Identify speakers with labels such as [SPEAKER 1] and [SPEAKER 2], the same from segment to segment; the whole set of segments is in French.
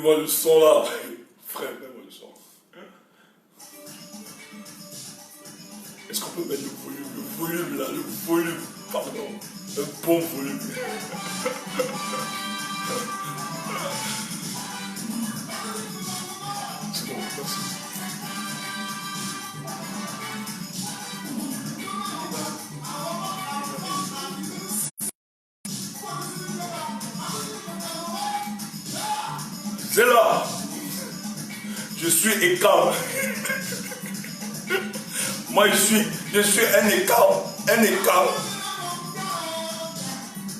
[SPEAKER 1] Mets-moi le son là. Frère, mets-moi le son. Est-ce qu'on peut mettre le volume là, le volume, pardon, un bon volume. C'est bon, merci. C'est là. Je suis écart. Moi, je suis un écart. Un écart.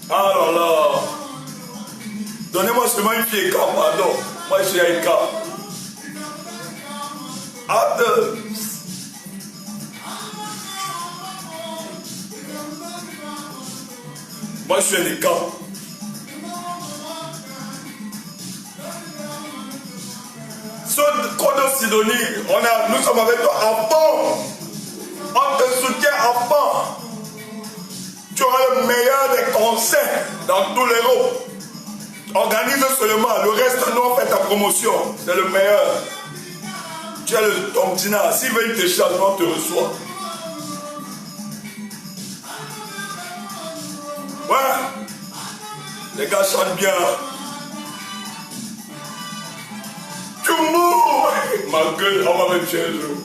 [SPEAKER 1] Ah là là. Donnez-moi seulement une fille écart, pardon. Moi, je suis un écart. Attends. Moi, je suis un écart. Ce Kodo Sidonie, nous sommes avec toi à fond. On te soutient à fond. Tu auras le meilleur des conseils dans tout l'Europe. Organise seulement, le reste, nous on fait ta promotion. C'est le meilleur. Tu as le ton dîner. S'il veut, il te charge, on te reçoit. Ouais. Les gars chantent bien. Tu mourres. Ma gueule, on va mettre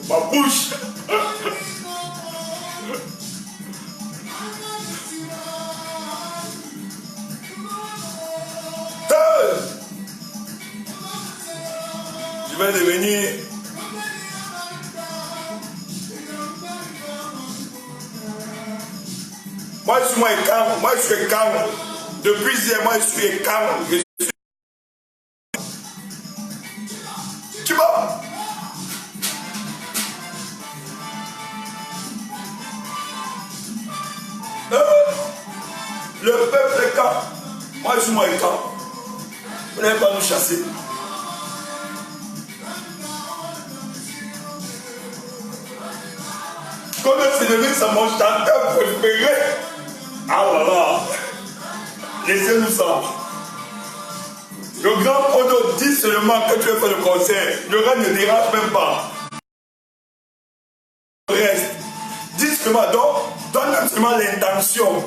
[SPEAKER 1] ma bouche. Je vais devenir moi je suis calme, moi je suis calme. Depuis hier, moi je suis calme. Tu vois? Le peuple est calme. Moi je suis calme. Vous n'allez pas nous chasser. Comme c'est devenu ça mon chanteur préféré. Ah là là. Laissez-nous ça. Le grand Kodo dit seulement que tu veux faire le concert. Le reste ne dérange même pas. Le reste. Dis seulement, donc, donne seulement l'intention.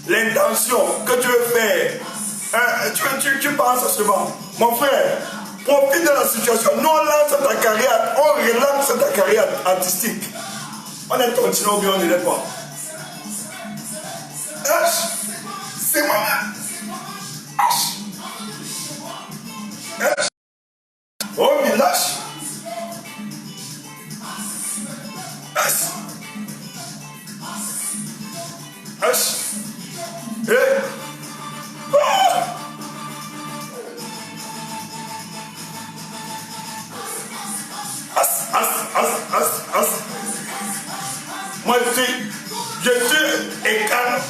[SPEAKER 1] L'intention que tu veux faire. Hein, tu penses seulement. Mon frère, profite de la situation. Nous, on lance ta carrière. On relance ta carrière artistique. On est continué ou bien on ne l'est pas. C'est moi. Oh, mais lâche. Moi, je suis écart.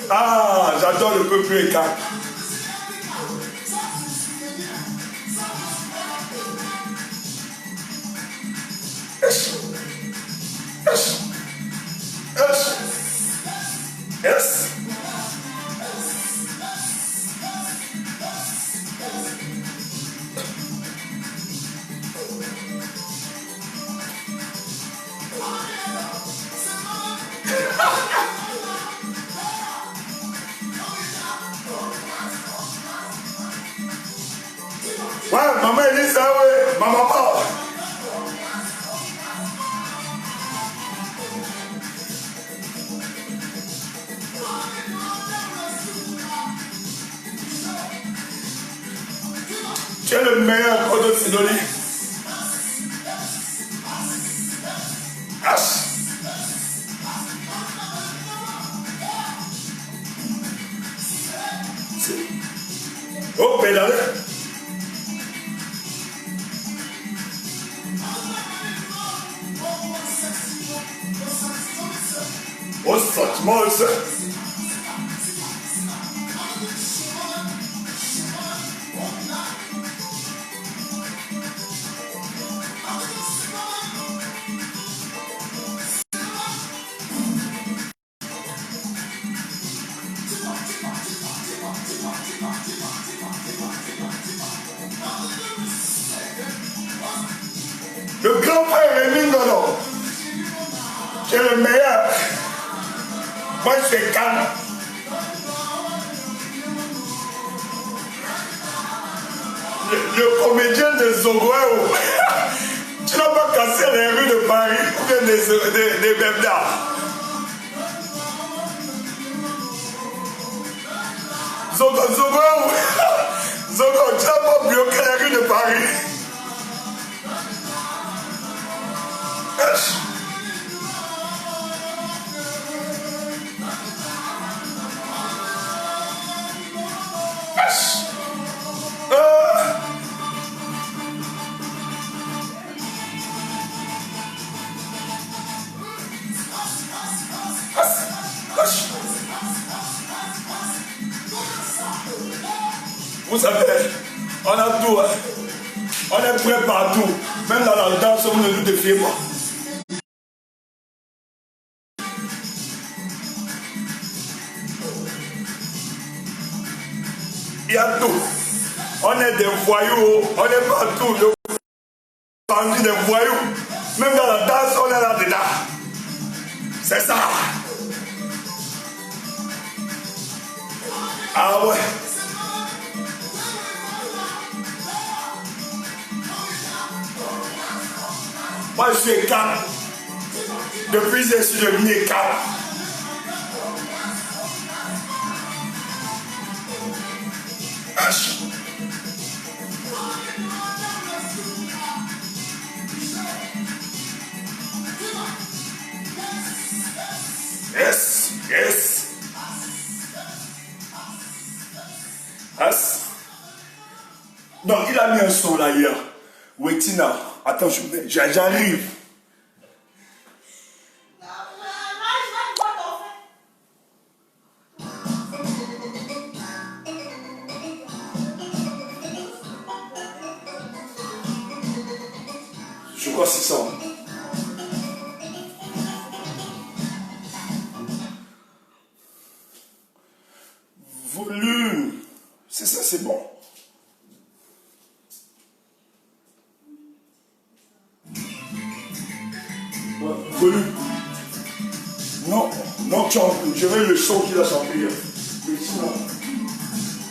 [SPEAKER 1] Ah, j'adore le peuple écart. Yes. Ouais, maman Elisa, ouais, ma maman. Tu es le meilleur Kodo Sidonie. Oh, pédale. Oh, saçma olsa. Le grand frère Rémi Ngolo, qui est le meilleur. Moi, je suis calme. Le comédien de Zogoéo. Tu n'as pas cassé les rues de Paris ou bien des Bebda. Zogoéo. Zogo, tu n'as pas bloqué les rues de Paris. Vous savez, on a tout, hein. On est prêt partout. Même dans la danse, vous ne nous défiez pas. Il y a tout. On est des voyous, on est partout. On est des voyous. Même dans la danse, on est là-dedans. C'est ça. Ah ouais. Moi, je suis calme. Depuis que je suis devenu calme. Yes, yes. As. Non, il a mis un son là hier. Wetina. Attends, j'arrive. Je crois que c'est ça. Volume. C'est ça, c'est bon. Volume. Non, non, je veux le son qu'il a chanté. Mais sinon,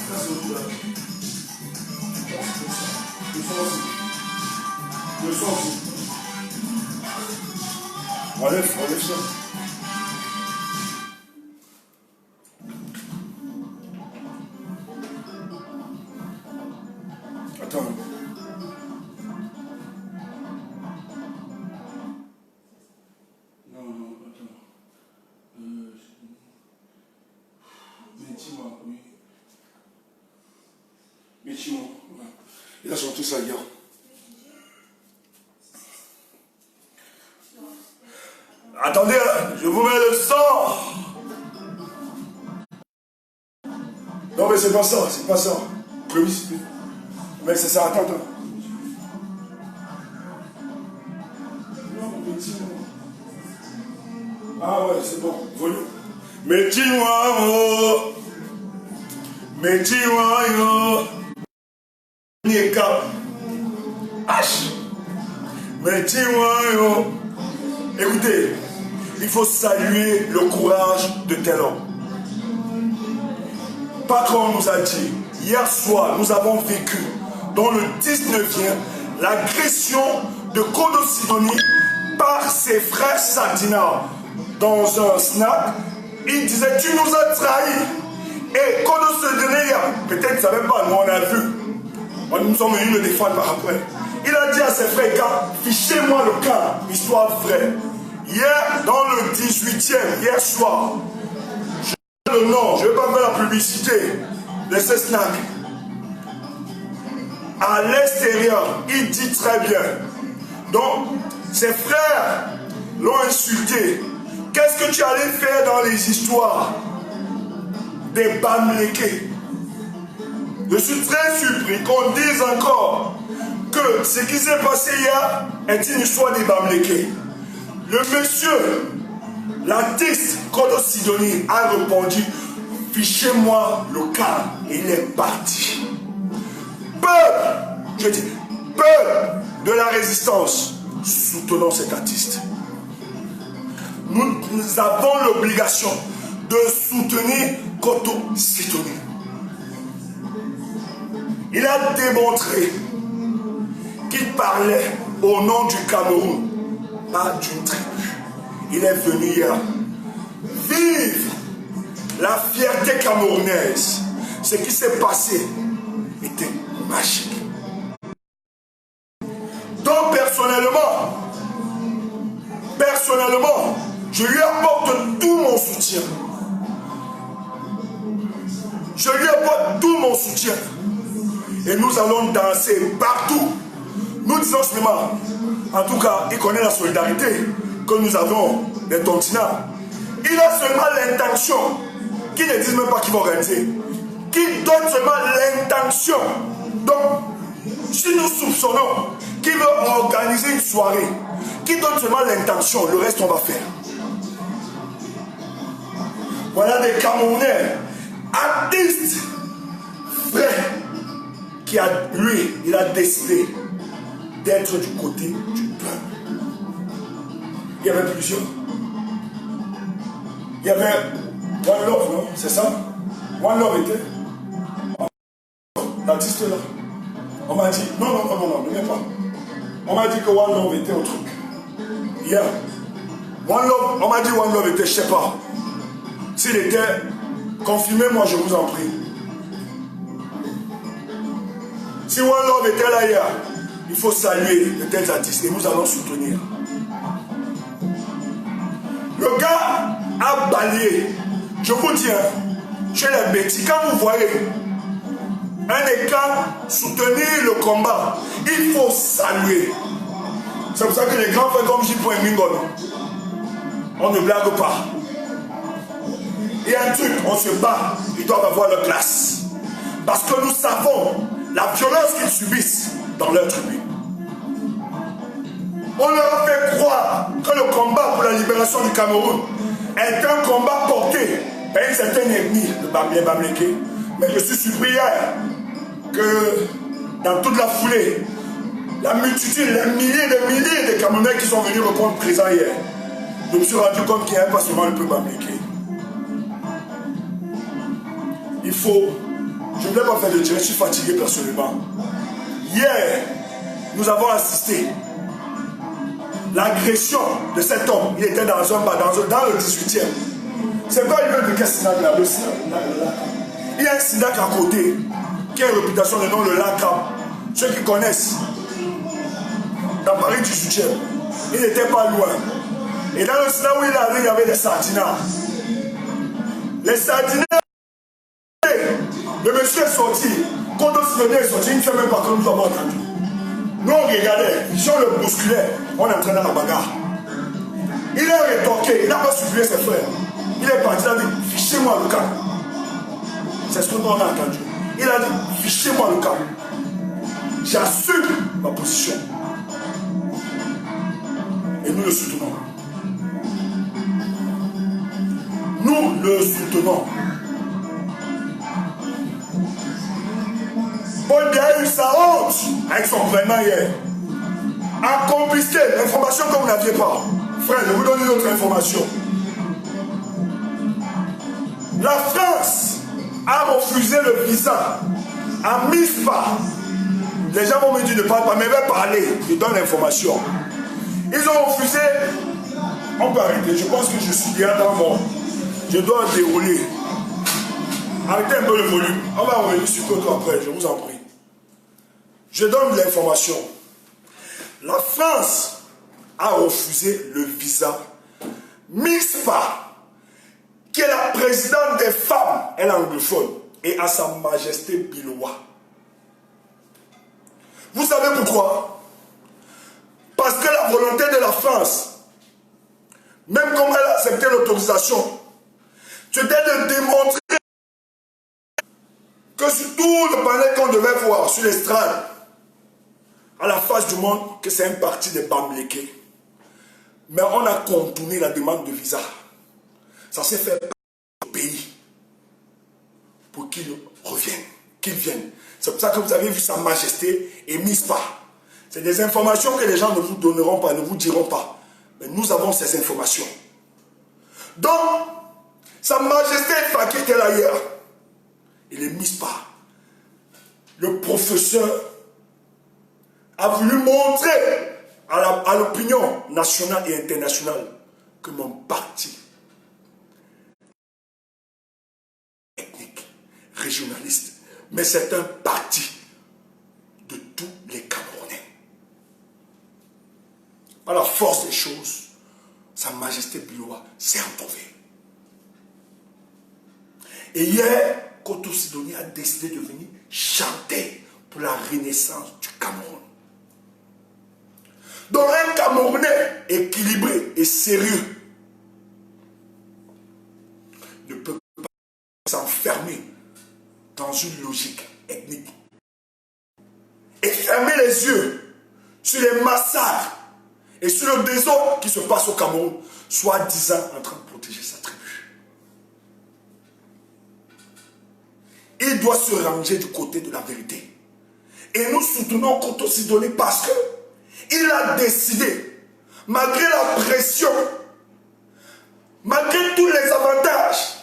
[SPEAKER 1] ça c'est autre chose. Le son aussi. Le son aussi. Enlève ça. Attends. Non, attends. Métis-moi, oui. Métis-moi. Il a chanté ça hier. Attendez, je vous mets le sang. Non mais c'est pas ça, c'est pas ça. Mais c'est ça, attends. Non, métis-moi. Ah ouais, c'est bon, volume. Métis-moi, oh. Métis-moi, yo. Nieka. H. Métis-moi, yo. Écoutez, il faut saluer le courage de tel homme. Patron nous a dit, hier soir, nous avons vécu dans le 19e l'agression de Kodo Sidoni par ses frères Satina. Dans un snack, il disait, tu nous as trahis. Et Kodo Sidoni, peut-être ne savait pas, nous on a vu. Nous sommes venus le défendre par après. Il a dit à ses frères, gars, fichez-moi le cas, histoire vraie. Hier, dans le 18e, hier soir, je ne le nom, je ne vais pas faire la publicité de ce snack. À l'extérieur, il dit très bien. Donc, ses frères l'ont insulté. Qu'est-ce que tu allais faire dans les histoires des Bamlékés? Je suis très surpris qu'on dise encore que ce qui s'est passé hier est une histoire des Bamlékés. Le monsieur, l'artiste Kodo Sidoni, a répondu, fichez-moi le cas. Il est parti. Peuple, je dis, peuple de la résistance, soutenons cet artiste. Nous avons l'obligation de soutenir Koto Sitoni. Il a démontré qu'il parlait au nom du Cameroun, pas d'une tribu. Il est venu hier vivre la fierté camerounaise. Ce qui s'est passé était magique. Donc personnellement, je lui apporte tout mon soutien. Je lui apporte tout mon soutien. Et nous allons danser partout. Nous disons seulement, en tout cas, il connaît la solidarité que nous avons des continents. Il a seulement l'intention, qu'il ne dise même pas qu'il va organiser, qu'il donne seulement l'intention. Donc, si nous soupçonnons qu'il veut organiser une soirée, qu'il donne seulement l'intention, le reste on va faire. Voilà des Camerounais, artistes, vrais, qui a, lui, il a décidé d'être du côté du peuple. Il y avait plusieurs. Il y avait One Love, non? C'est ça? One Love était. L'artiste là. On m'a dit, non, ne mets pas. On m'a dit que One Love était au truc. Hier. One Love, on m'a dit One Love était, je ne sais pas. S'il était confirmé, moi je vous en prie. Si One Love était là hier, il faut saluer de tels artistes et nous allons soutenir. Le gars a balayé. Je vous dis, chez les bêtis, quand vous voyez un écart soutenir le combat, il faut saluer. C'est pour ça que les grands frères comme J.P. Mingon, on ne blague pas. Il y a un truc, on se bat, ils doivent avoir leur classe. Parce que nous savons la violence qu'ils subissent dans leur tribu. On leur a fait croire que le combat pour la libération du Cameroun est un combat porté par une certaine ethnie, les Bamléké. Mais je suis surpris hier que dans toute la foulée, la multitude, les milliers de Camerounais qui sont venus répondre présent hier, je me suis rendu compte qu'il n'y avait pas seulement le peuple Bamléké. Il faut, je ne voulais pas faire de dire, je suis fatigué personnellement. Hier, nous avons assisté l'agression de cet homme. Il était dans un bar, dans le 18e. C'est pas une de quel Sinac là, le Sinac. Il y a un Sinac à côté qui a une réputation de nom le Lacam. Ceux qui connaissent, dans Paris 18e, il n'était pas loin. Et dans le Sinac où il est allé, il y avait des sardinats. Les sardinats, le monsieur est sorti. Quand on est sorti, il ne fait même pas comme nous avons entendu. Nous on regardait, si on le bousculait, on entrait dans la bagarre. Il a rétorqué, il n'a pas supplié ses frères. Il est parti, il a dit, fichez-moi le camp. C'est ce que nous on a entendu. Il a dit, fichez-moi le camp. J'assume ma position. Et nous le soutenons. Nous le soutenons. Paul Biya a eu sa honte avec son gouvernement hier. A confisqué l'information que vous n'aviez pas. Frère, je vous donne une autre information. La France a refusé le visa à MISPA. Les gens vont me dire de ne pas, mais va parler. Je donne l'information. Ils ont refusé. On peut arrêter. Je pense que je suis bien dans mon. Je dois dérouler. Arrêtez un peu le volume. On va revenir sur Koto après, je vous en prie. Je donne l'information. La France a refusé le visa MISPA, qui est la présidente des femmes, elle est anglophone, et à sa majesté Biloua. Vous savez pourquoi? Parce que la volonté de la France, même comme elle a accepté l'autorisation, c'était de démontrer que sur tout le panel qu'on devait voir sur l'estrade, à la face du monde, que c'est un parti de Bamléké. Mais on a contourné la demande de visa. Ça s'est fait au pays qu'ils reviennent, qu'ils viennent. C'est pour ça que vous avez vu sa majesté et MISPA. C'est des informations que les gens ne vous donneront pas, ne vous diront pas. Mais nous avons ces informations. Donc, Sa Majesté Faki Telaya, il est mis par le professeur a voulu montrer à l'opinion nationale et internationale que mon parti ethnique, régionaliste, mais c'est un parti de tous les Camerounais. Par la force des choses, Sa Majesté Biloa s'est retrouvée. Et hier, Koto Sidonie a décidé de venir chanter pour la renaissance du Cameroun. Donc un Camerounais équilibré et sérieux ne peut pas s'enfermer dans une logique ethnique et fermer les yeux sur les massacres et sur le désordre qui se passe au Cameroun, soi-disant en train de protéger sa tribu. Il doit se ranger du côté de la vérité. Et nous soutenons Koto Sidonie parce que il a décidé, malgré la pression, malgré tous les avantages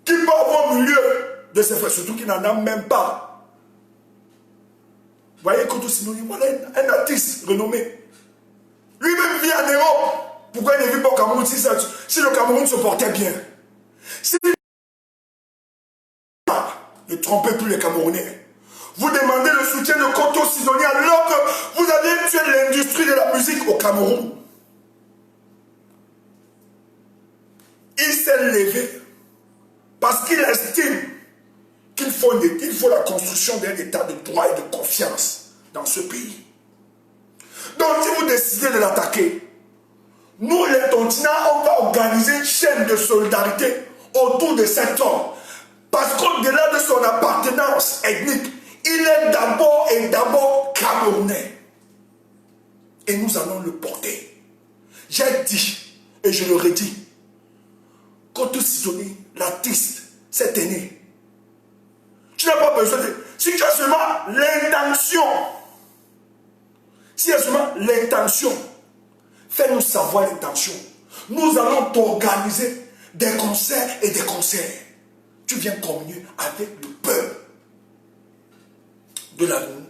[SPEAKER 1] qu'il peut avoir au milieu de ses frères, surtout qu'il n'en a même pas. Vous voyez, Koto Sidonie, voilà un artiste renommé. Lui-même vit en Europe. Pourquoi il ne vit pas au Cameroun si le Cameroun se portait bien? Si... Ne trompez plus les Camerounais. Vous demandez le soutien de Koto Sidonie alors que vous avez tué l'industrie de la musique au Cameroun. Il s'est levé parce qu'il estime qu'il faut la construction d'un état de droit et de confiance dans ce pays. Donc si vous décidez de l'attaquer, nous les Tontina, on va organiser une chaîne de solidarité autour de cet homme. Parce qu'au-delà de son appartenance ethnique, il est d'abord et d'abord Camerounais. Et nous allons le porter. J'ai dit, et je le redis, Koto Sidonie, l'artiste, cette année, tu n'as pas besoin de... Si tu as seulement l'intention, si tu as seulement l'intention, fais-nous savoir l'intention. Nous allons t'organiser des concerts et des concerts. Tu viens communier avec le peuple de l'amour.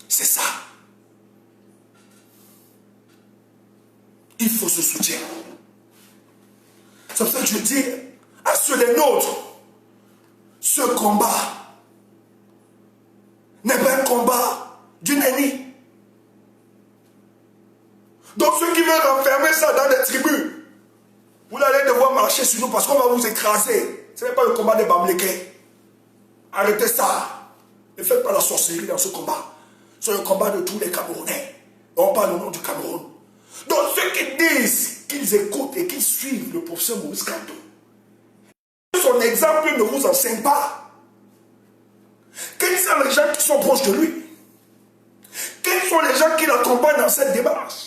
[SPEAKER 1] C'est ça. Il faut ce soutien. C'est pour ça que je dis à ceux des nôtres, ce combat n'est pas un combat d'une ennemi. Donc ceux qui veulent renfermer ça dans des tribus, vous allez devoir marcher sur nous parce qu'on va vous écraser. Ce n'est pas le combat des Bamlékés. Arrêtez ça. Ne faites pas la sorcellerie dans ce combat. C'est le combat de tous les Camerounais. On parle au nom du Cameroun. Donc ceux qui disent qu'ils écoutent et qu'ils suivent le professeur Maurice Kamto, son exemple ne vous enseigne pas. Quels sont les gens qui sont proches de lui? Quels sont les gens qui l'accompagnent dans cette démarche?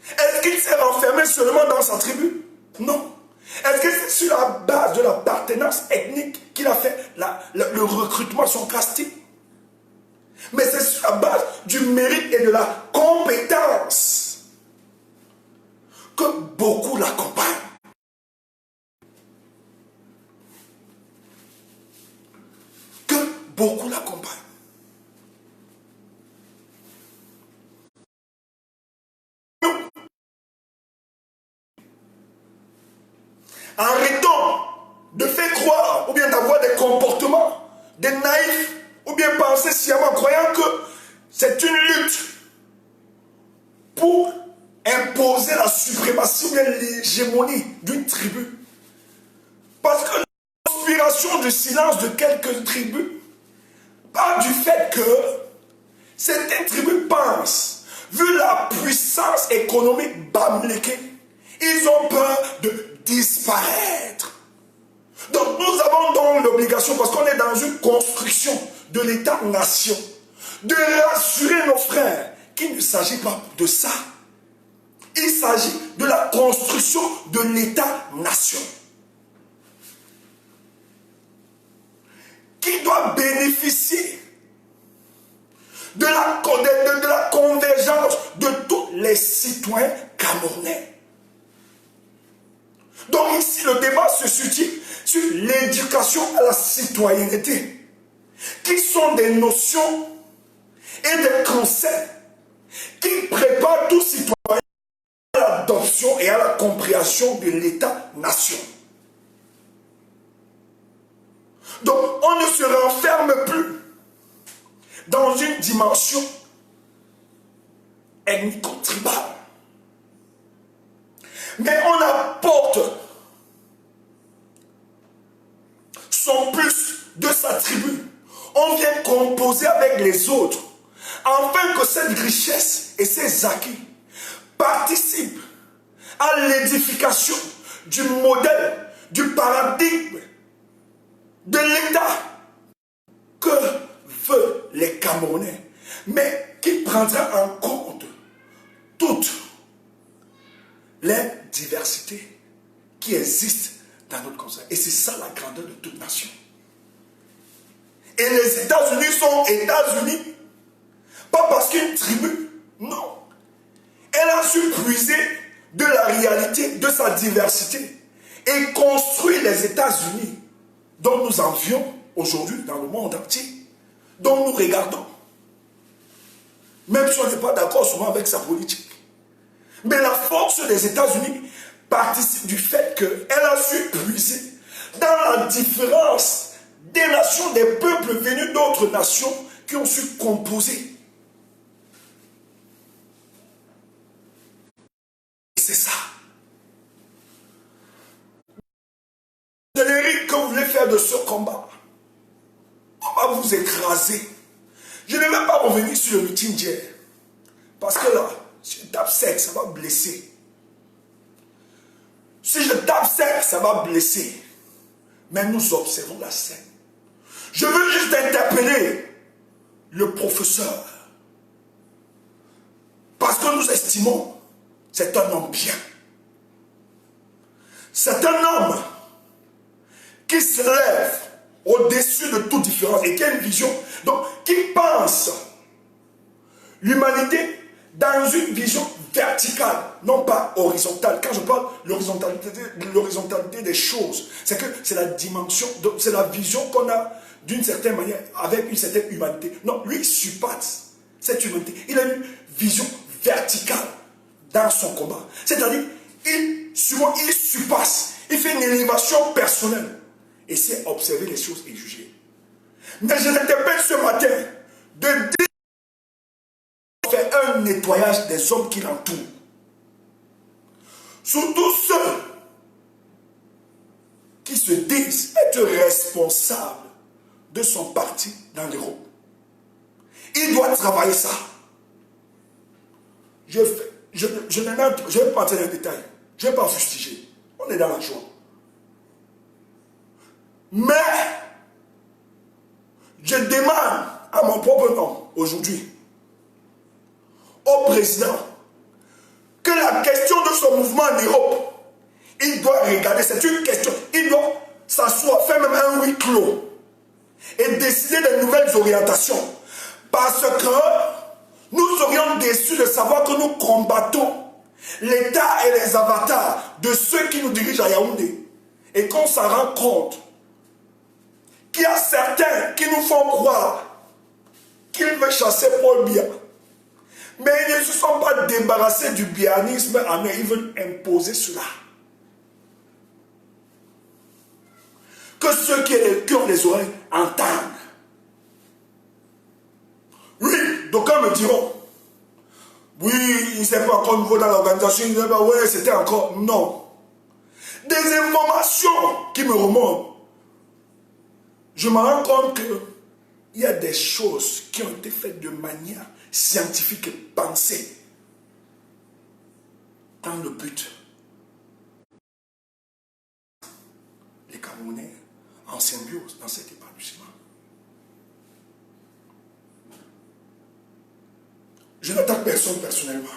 [SPEAKER 1] Est-ce qu'il s'est renfermé seulement dans sa tribu? Non. Est-ce que c'est sur la base de l'appartenance ethnique qu'il a fait le recrutement, son casting? Mais c'est sur la base du mérite et de la compétence que beaucoup l'accompagnent. Que beaucoup l'accompagnent. Arrêtons de faire croire ou bien d'avoir des comportements, des naïfs ou bien penser sciemment croyant que c'est une lutte pour imposer la suprématie ou bien l'hégémonie d'une tribu. Parce que l'inspiration du silence de quelques tribus part du fait que certaines tribus pensent, vu la puissance économique bamléké, ils ont peur de disparaître. Donc nous avons donc l'obligation, parce qu'on est dans une construction de l'État-nation, de rassurer nos frères qu'il ne s'agit pas de ça. Il s'agit de la construction de l'État-nation. qui doit bénéficier de la convergence de tous les citoyens camerounais. Donc ici, le débat se situe sur l'éducation à la citoyenneté, qui sont des notions et des concepts qui préparent tout citoyen à l'adoption et à la compréhension de l'État-nation. Donc, on ne se renferme plus dans une dimension ethnico-tribale. Mais on apporte son plus de sa tribu. On vient composer avec les autres, afin que cette richesse et ces acquis participent à l'édification du modèle, du paradigme de l'État que veulent les Camerounais, mais qui prendra en compte toutes les diversités qui existent dans notre continent. Et c'est ça la grandeur de toute nation. Et les États-Unis sont États-Unis, pas parce qu'une tribu, non. Elle a su puiser de la réalité, de sa diversité, et construire les États-Unis dont nous envions aujourd'hui dans le monde entier, dont nous regardons. Même si on n'est pas d'accord souvent avec sa politique. Mais la force des États-Unis participe du fait qu'elle a su puiser dans la différence des nations, des peuples venus d'autres nations qui ont su composer. C'est ça. L'héritage que vous voulez faire de ce combat, on va vous écraser. Je ne vais pas revenir sur le meeting d'hier. Parce que là, si je tape sec, ça va blesser. Si je tape sec, ça va blesser. Mais nous observons la scène. Je veux juste interpeller le professeur. Parce que nous estimons, c'est un homme bien. C'est un homme qui se lève au-dessus de toute différence et qui a une vision, donc qui pense l'humanité dans une vision verticale, non pas horizontale. Quand je parle de l'horizontalité des choses, c'est que c'est la dimension, c'est la vision qu'on a d'une certaine manière avec une certaine humanité. Non, lui il surpasse cette humanité. Il a une vision verticale dans son combat. C'est-à-dire, il surpasse, il fait une élévation personnelle. Et c'est observer les choses et juger. Mais je l'interpelle ce matin de dire faire un nettoyage des hommes qui l'entourent. Surtout ceux qui se disent être responsables de son parti dans l'Europe. Il doit travailler ça. Je ne vais pas entrer dans les détails. Je ne vais pas fustiger. On est dans la joie. Mais, je demande à mon propre nom, aujourd'hui, au président, que la question de son mouvement en Europe, il doit regarder, c'est une question, il doit s'asseoir, faire même un huis clos, et décider de nouvelles orientations. Parce que nous serions déçus de savoir que nous combattons l'État et les avatars de ceux qui nous dirigent à Yaoundé. Et qu'on s'en rend compte qu'il y a certains qui nous font croire qu'ils veulent chasser Paul Biya. Mais ils ne se sont pas débarrassés du bianisme, mais ils veulent imposer cela. Que ceux qui ont les oreilles entendent. Oui, d'aucuns me diront, oui, il ne s'est pas encore nouveau dans l'organisation, il ne pas, ouais, c'était encore, non. Des informations qui me remontent. Je me rends compte qu'il y a des choses qui ont été faites de manière scientifique et pensée dans le but. Les Camerounais en symbiose dans cet épanouissement. Je n'attaque personne personnellement.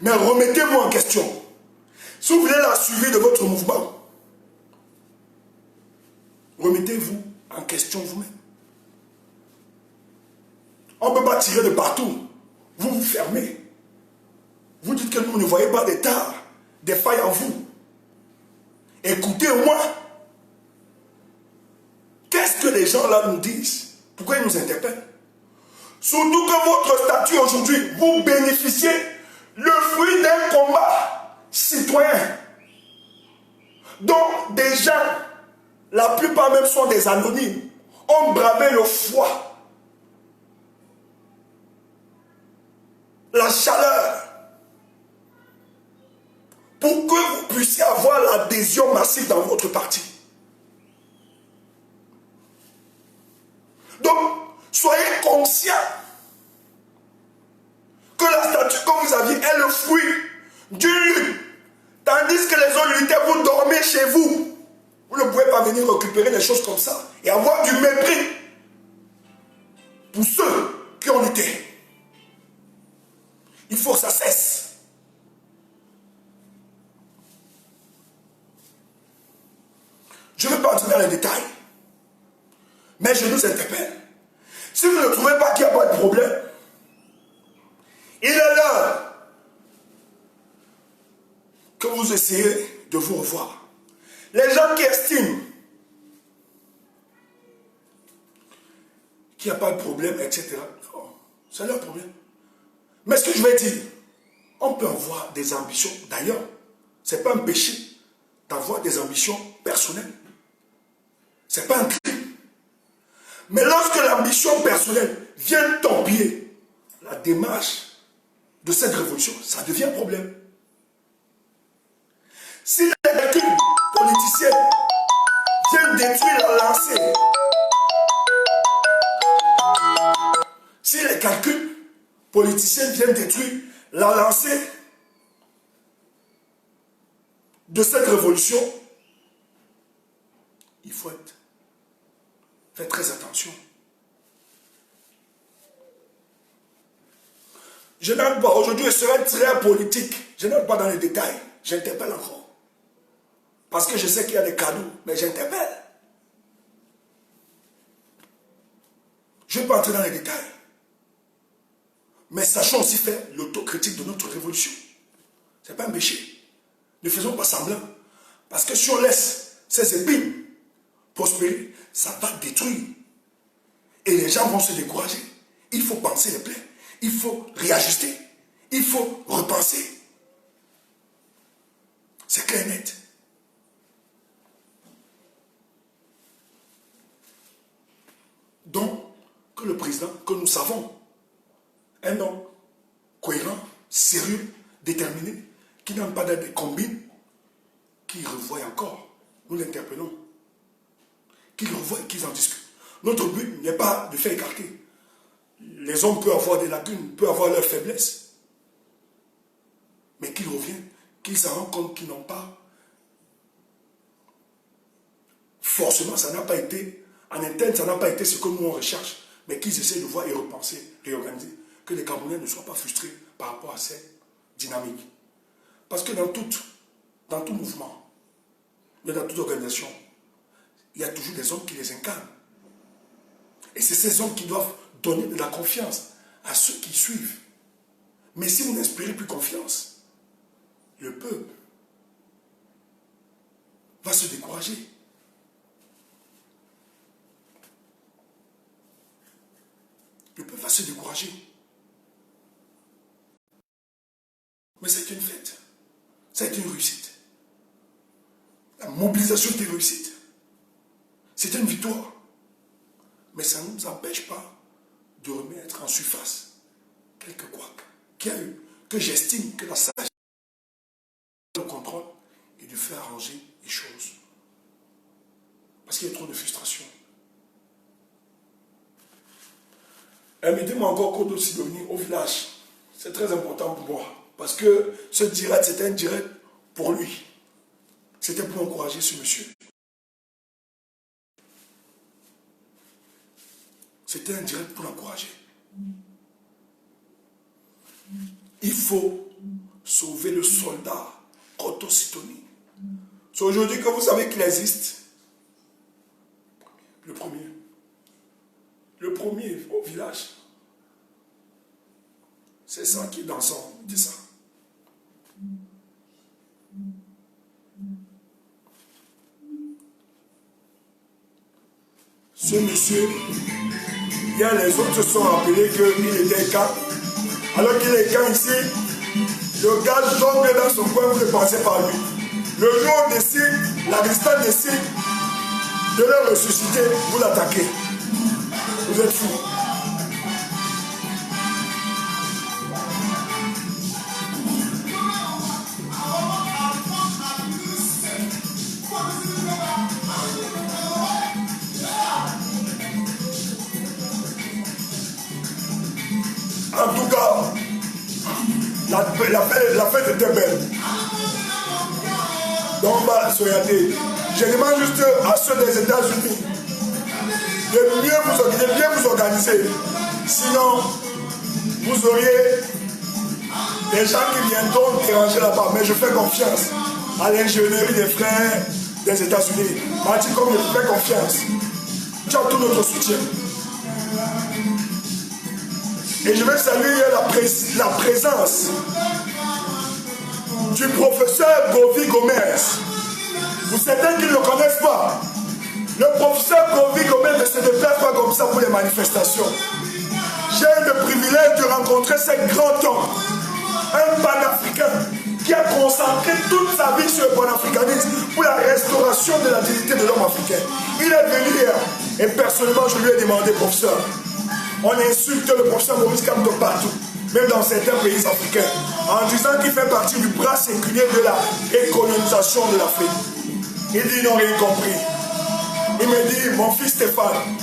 [SPEAKER 1] Mais remettez-vous en question. Si vous voulez la suivi de votre mouvement, remettez-vous en question vous-même. On ne peut pas tirer de partout. Vous vous fermez. Vous dites que vous ne voyez pas des tares, des failles en vous. Écoutez au moins. Qu'est-ce que les gens là nous disent? Pourquoi ils nous interpellent? Surtout que votre statut aujourd'hui, vous bénéficiez le fruit d'un combat citoyen. Donc des gens, la plupart même sont des anonymes, ont bravé le froid, la chaleur, pour que vous puissiez avoir l'adhésion massive dans votre parti. Donc, soyez conscients que la statue que vous aviez est le fruit d'une lutte. Tandis que les autres luttaient, vous dormez chez vous. Vous ne pouvez pas venir récupérer des choses comme ça et avoir du mépris pour ceux qui ont lutté. Il faut que ça cesse. Je ne vais pas entrer dans les détails, mais je nous interpelle. Si vous ne trouvez pas qu'il n'y a pas de problème, il est l'heure que vous essayez de vous revoir. Les gens qui estiment qu'il n'y a pas de problème, etc. Non, c'est leur problème. Mais ce que je vais dire, on peut avoir des ambitions. D'ailleurs, ce n'est pas un péché d'avoir des ambitions personnelles. Ce n'est pas un crime. Mais lorsque l'ambition personnelle vient torpiller la démarche de cette révolution, ça devient un problème. Si les calculs politiciens viennent détruire la lancée, si les calculs politiciens viennent détruire la lancée de cette révolution, il faut faire très attention. Je n'aime pas, aujourd'hui je serai très politique, je n'aime pas dans les détails, j'interpelle encore. Parce que je sais qu'il y a des cadeaux, mais j'interpelle. Je ne vais pas entrer dans les détails. Mais sachons aussi faire l'autocritique de notre révolution. Ce n'est pas un péché. Ne faisons pas semblant. Parce que si on laisse ces épines prospérer, ça va détruire. Et les gens vont se décourager. Il faut penser les plaies. Il faut réajuster. Il faut repenser. C'est clair et net. Donc, que le président, que nous savons, un homme cohérent, sérieux, déterminé, qui n'aime pas d'être des combines, qui revoient encore. Nous l'interpellons. Qu'ils revoient et qu'ils en discutent. Notre but n'est pas de faire écarter. Les hommes peuvent avoir des lacunes, peuvent avoir leurs faiblesses. Mais qu'ils reviennent, qu'ils s'en rendent compte qu'ils n'ont pas. Forcément, ça n'a pas été, en interne, ça n'a pas été ce que nous on recherche. Mais qu'ils essaient de voir et repenser, réorganiser. Que les Camerounais ne soient pas frustrés par rapport à cette dynamique. Parce que dans tout mouvement, mais dans toute organisation, il y a toujours des hommes qui les incarnent. Et c'est ces hommes qui doivent donner de la confiance à ceux qui suivent. Mais si vous n'inspirez plus confiance, le peuple va se décourager. Le peuple va se décourager. Mais c'est une fête. C'est une réussite. La mobilisation est une réussite. C'est une victoire. Mais ça ne nous empêche pas de remettre en surface quelques couacs qu'il y a eu, que j'estime que la sagesse le contrôle et de faire arranger les choses. Parce qu'il y a trop de frustration. Invitez-moi encore Kodo Sidonie au village. C'est très important pour moi. Parce que ce direct, c'était un direct pour lui. C'était pour encourager ce monsieur. C'était un direct pour l'encourager. Il faut sauver le soldat Kodo Sidonie. C'est aujourd'hui que vous savez qu'il existe. Le premier au village. C'est ça qui est dansant. Dis ça. Ce monsieur, hier les autres se sont rappelés qu'il était calme. Alors qu'il est calme ici, le gars jongle dans son coin, vous ne pensez pas à lui. Le jour où on décide, la résistance décide de le ressusciter, vous l'attaquez. Vous êtes fous. En tout cas, la fête était belle. Donc, soyez. Je demande juste à ceux des États-Unis de bien vous organiser. Sinon, vous auriez des gens qui viendront déranger là-bas. Mais je fais confiance à l'ingénierie des frères des États-Unis. Martin, comme je fais confiance, tu as tout notre soutien. Et je vais saluer la présence du professeur Govi Gomez. Pour certains qui ne le connaissent pas, le professeur Govi Gomez ne se déplace pas comme ça pour les manifestations. J'ai le privilège de rencontrer ce grand homme, un panafricain qui a concentré toute sa vie sur le panafricanisme pour la restauration de la dignité de l'homme africain. Il est venu hier et personnellement je lui ai demandé, professeur, on insulte le professeur Maurice Kamto partout, même dans certains pays africains, en disant qu'il fait partie du bras séculier de la décolonisation de l'Afrique. Il dit, ils n'ont rien compris. Il me dit, mon fils Stéphane,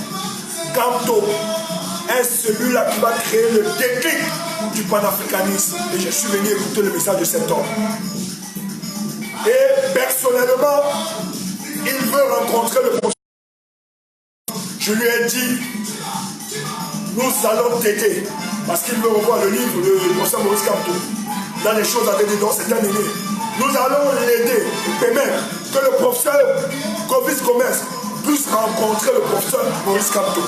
[SPEAKER 1] Kamto est celui-là qui va créer le déclic du panafricanisme. Et je suis venu écouter le message de cet homme. Et personnellement, il veut rencontrer le professeur. Je lui ai dit, nous allons t'aider. Parce qu'il veut revoir le livre de professeur Maurice Kamto. Il a des choses à t'aider, donc c'est un aîné. Nous allons l'aider et permettre que le professeur Govi Gomez puisse rencontrer le professeur Maurice Kamto.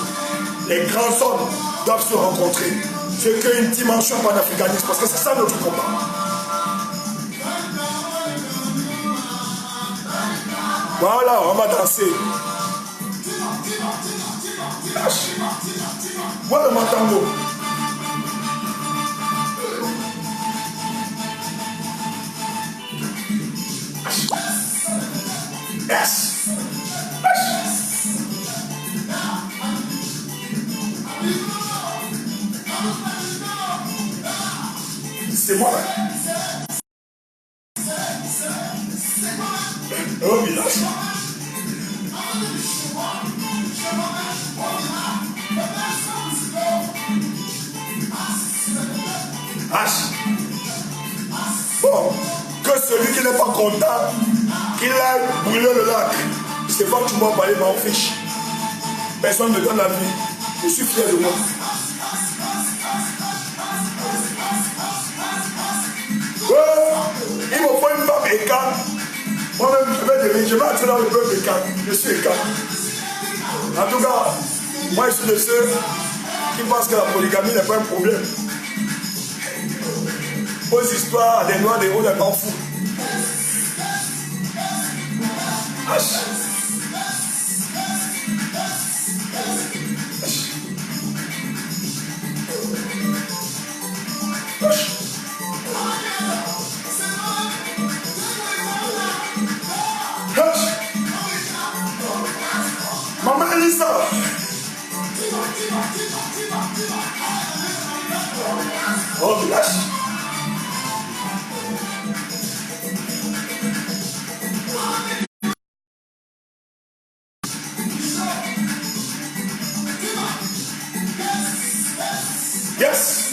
[SPEAKER 1] Les grands hommes doivent se rencontrer. C'est qu'une dimension panafricaniste, parce que c'est ça notre combat. Voilà, on va danser. Voilà mon tango. Yes. C'est moi. Au village. Bon, que celui qui n'est pas content, qu'il aille brûler le lac. C'est pas que tu m'as parlé, m'en fiche. Personne ne me donne la vie. Je suis fier de moi. Il me faut une femme écarte. Moi-même, je vais entrer dans le peuple écarte. Je suis écarte. En tout cas, moi, je suis de ceux qui pensent que la polygamie n'est pas un problème. Aux histoires des noirs, des rouges, des m'en fous. Maman Elisa. Oh, village. Yes.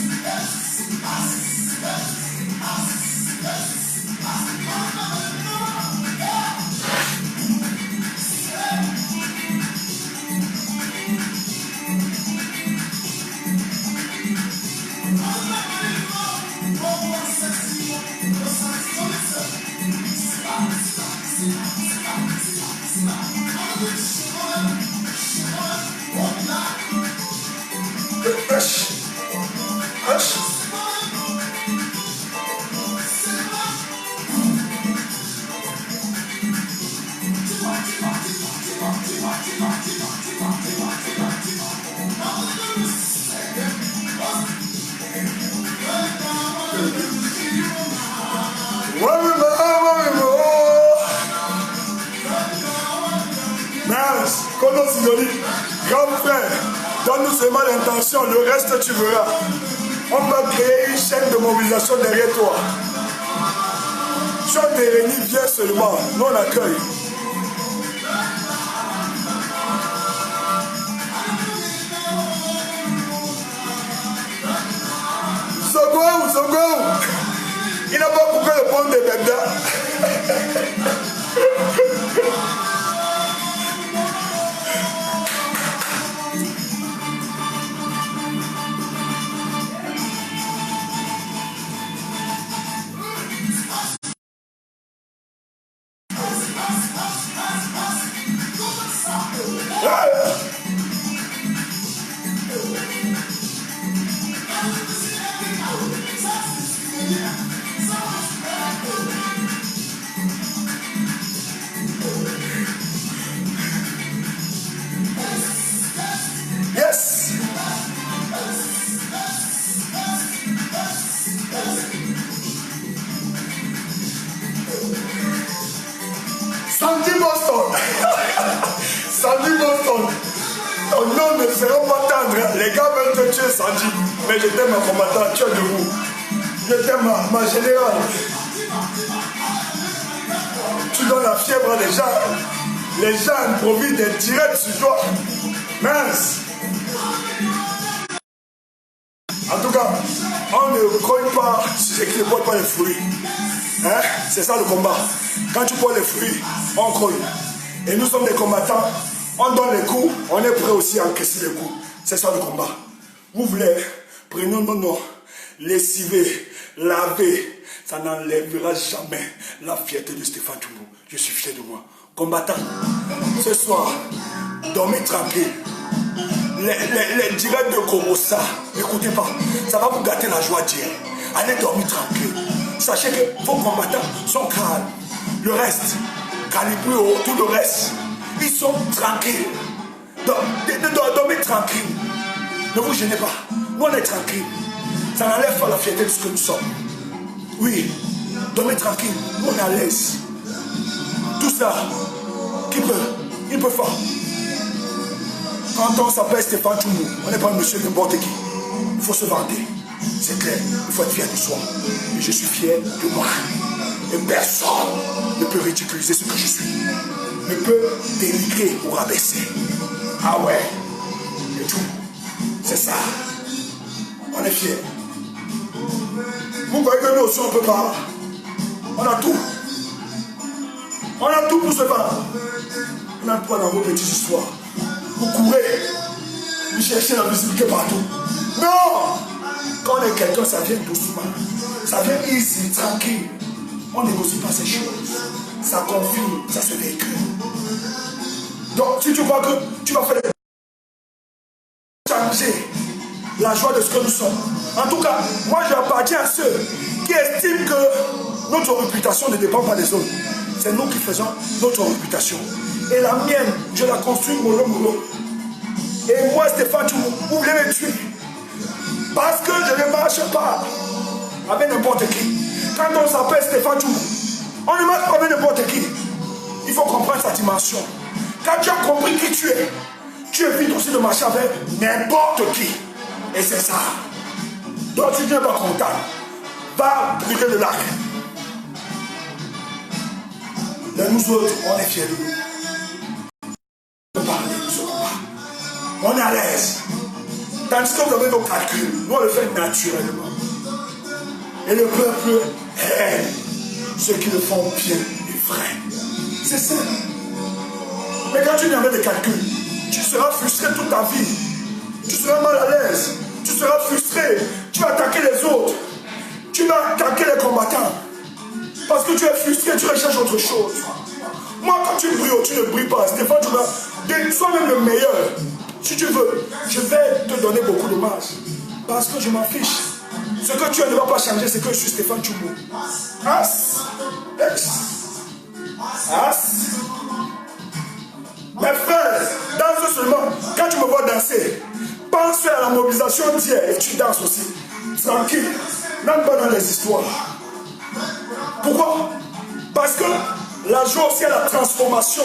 [SPEAKER 1] Kono Sidoni, grand frère, donne-nous seulement l'intention, le reste tu verras. On va créer une chaîne de mobilisation derrière toi. Jean Dérény vient seulement, nous on accueille. Sogo, il n'a pas coupé le pont de Bebda. Sandy Boston, ton nom ne sera pas tendre. Les gars veulent te tuer, Sandy. Mais je t'aime, ma combattant, tu es debout. Je t'aime, ma générale. Tu donnes la fièvre à des gens. Les gens improvisent des directs sur toi. Mince. En tout cas, on ne cogne pas ceux qui ne boivent pas les fruits. Hein? C'est ça le combat. Quand tu bois les fruits, on cogne. Et nous sommes des combattants. On donne les coups, on est prêt aussi à encaisser les coups. C'est ça le combat. Vous voulez, prenons nos noms, lessiver, laver. Ça n'enlèvera jamais la fierté de Stéphane Toumou. Je suis fier de moi. Combattant, ce soir, dormez tranquille. Les directs de Komosa, n'écoutez pas, ça va vous gâter la joie d'hier. Allez dormir tranquille. Sachez que vos combattants sont calmes. Le reste, calibré tout le reste, ils sont tranquilles. Dormez tranquille. Ne vous gênez pas. Nous on est tranquille. Ça n'enlève pas la fierté de ce que nous sommes. Oui, dormez tranquille. Nous on est à l'aise. Tout ça, qui peut? Il peut faire. Quand on s'appelle Stéphane Toumou, on n'est pas monsieur n'importe qui. Il faut se vanter. C'est clair, il faut être fier de soi. Et je suis fier de moi. Et personne ne peut ridiculiser ce que je suis. Ne peut dénigrer ou rabaisser. Ah ouais. Et tout. C'est ça. On est fiers. Vous voyez que nous aussi on peut pas. On a tout. On a tout pour se battre. On n'a pas dans vos petites histoires. Vous courez. Vous cherchez la visibilité partout. Non! Quand on est quelqu'un, ça vient doucement. Ça vient easy, tranquille. On ne négocie pas ces choses. Ça confirme, ça se véhicule. Donc, si tu crois que tu vas faire changer la joie de ce que nous sommes. En tout cas, moi j'appartiens à ceux qui estiment que notre réputation ne dépend pas des autres. C'est nous qui faisons notre réputation. Et la mienne, je la construis mollo. Et moi, Stéphane Toumou, vous voulez me tuer. Parce que je ne marche pas avec n'importe qui. Quand on s'appelle Stéphane Toumou, on ne marche pas avec n'importe qui. Il faut comprendre sa dimension. Quand tu as compris qui tu évites aussi de marcher avec n'importe qui. Et c'est ça. Donc tu n'es pas content. Va brûler le lac. Mais nous autres, on est fiers de nous. On parle de ce combat. On est à l'aise. Tandis que vous avez nos calculs, nous on le fait naturellement. Et le peuple aime ceux qui le font bien et vrai. C'est ça. Mais quand tu n'as pas de calculs, tu seras frustré toute ta vie. Tu seras mal à l'aise. Tu seras frustré. Tu vas attaquer les autres. Tu vas attaquer les combattants. Parce que tu es frustré, tu recherches autre chose. Moi, quand tu brilles, tu ne brilles pas. Stéphane, tu vas sois même le meilleur. Si tu veux, je vais te donner beaucoup de marge. Parce que je m'en fiche. Ce que tu ne vas pas changer, c'est que je suis Stéphane Toumou. As. Ex. As. Mes frères, danse seulement. Quand tu me vois danser, pense à la mobilisation d'hier et tu danses aussi. Tranquille. Même pas dans les histoires. Pourquoi? Parce que la joie aussi est la transformation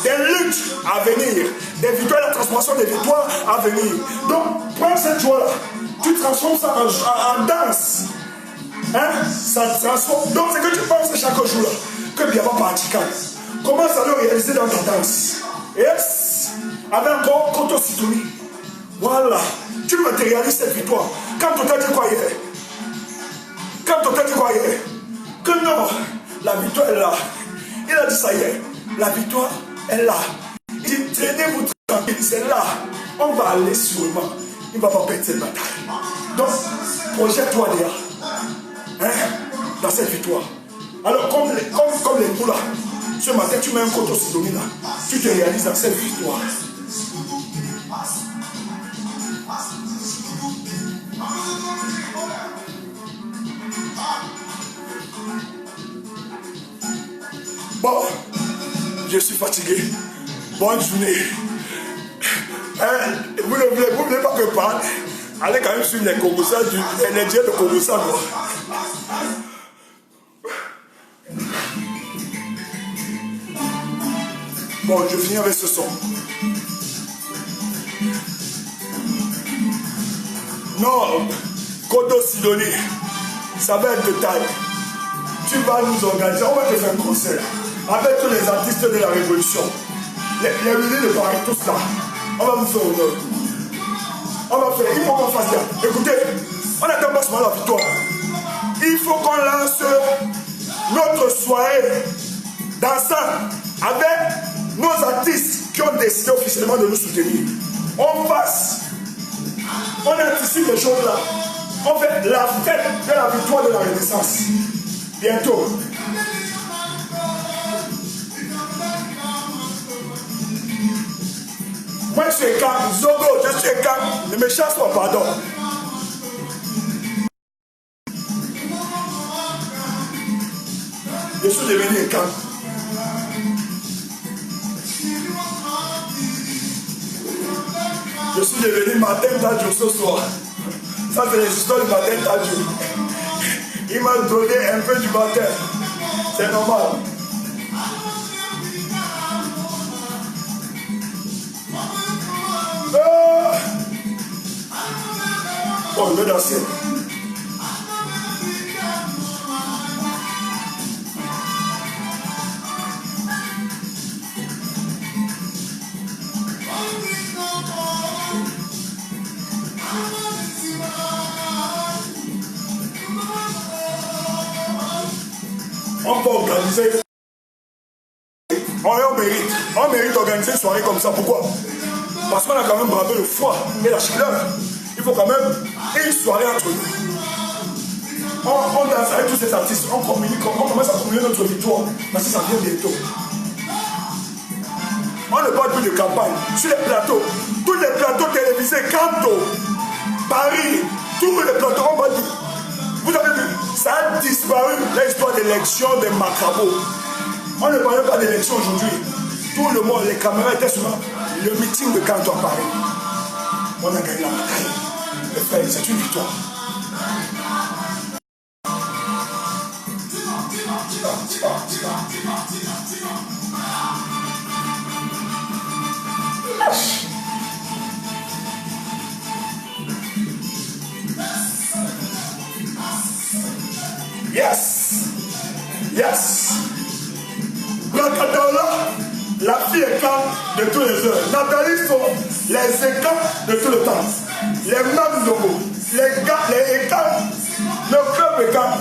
[SPEAKER 1] des luttes à venir, des victoires, la transformation des victoires à venir. Donc, prends cette joie-là, tu transformes ça en danse. Hein? Ça transforme. Donc, c'est que tu penses chaque jour là, que bien va partir. Commence à le réaliser dans ta danse. Yes! Avec encore Koto Sidoni. Voilà. Tu matérialises cette victoire. Quand on t'a dit quoi hier? Quand on t'a dit quoi hier? Que non, la victoire est là. Il a dit ça hier. La victoire est là. Il dit, traînez-vous tranquille, c'est là. On va aller sûrement. Il ne va pas perdre cette bataille. Donc, projette-toi déjà. Hein? Dans cette victoire. Alors, comme les nous là, ce matin, tu mets un Koto Sidoni là. Tu te réalises dans cette victoire. Bon, je suis fatigué. Bonne journée. Hein, vous ne voulez pas que je parle. Allez quand même sur les Congossas, les dieux de Congossas. Bon, je finis avec ce son. Non, Koto Sidoni, ça va être de taille. Tu vas nous organiser, on va te faire un concert avec tous les artistes de la Révolution. Les milliers de Paris, tous là. On va vous faire honneur. On va faire, il faut qu'on fasse ça. Écoutez, on n'attend pas seulement la victoire. Il faut qu'on lance notre soirée dansant avec nos artistes qui ont décidé officiellement de nous soutenir. On passe. On anticipe les choses là. On fait la fête de la victoire de la Renaissance. Bientôt. Moi je suis calme, Zogo, je suis calme, ne me chasse pas, pardon. Je suis devenu calme. Je suis devenu Martin Tadjo ce soir. Ça c'est les histoires du Martin Tadjo. Il m'a donné un peu du baptême. C'est normal. Oh, je vais danser. On peut organiser. On mérite d'organiser une soirée comme ça. Pourquoi? Parce qu'on a quand même bravé le froid et la chaleur. Il faut quand même une soirée entre nous. On danse avec tous ces artistes, on communique, on commence à communiquer notre victoire. Parce que ça vient bientôt. On ne parle plus de campagne. Sur les plateaux, tous les plateaux télévisés, Canto, Paris, tous les plateaux, on va dire. Vous avez vu, ça a disparu l'histoire d'élection des Macabo. On ne parlait pas d'élection aujourd'hui. Tout le monde, les caméras étaient sur le meeting de Canto à Paris. On a gagné la bataille. Les frères, c'est une victoire. Yes. Yes. La fille est calme de tous les heures. Nathalie sont les écarts de tout le temps. Les mêmes locaux. Les gars, les écarts. Le club est calme.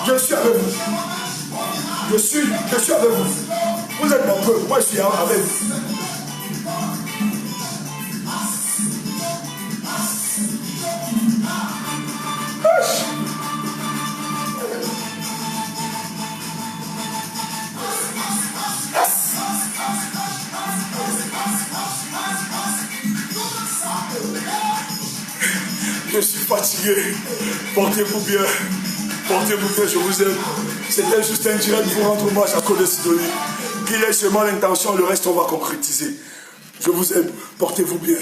[SPEAKER 1] Je suis avec vous. Je suis avec vous. Vous êtes mon peuple. Moi, je suis avec vous. Je suis fatigué. Portez-vous bien. Portez-vous bien, je vous aime. C'était juste un direct pour rendre hommage à Koto Sidoni. Qu'il ait seulement l'intention, le reste on va concrétiser. Je vous aime. Portez-vous bien.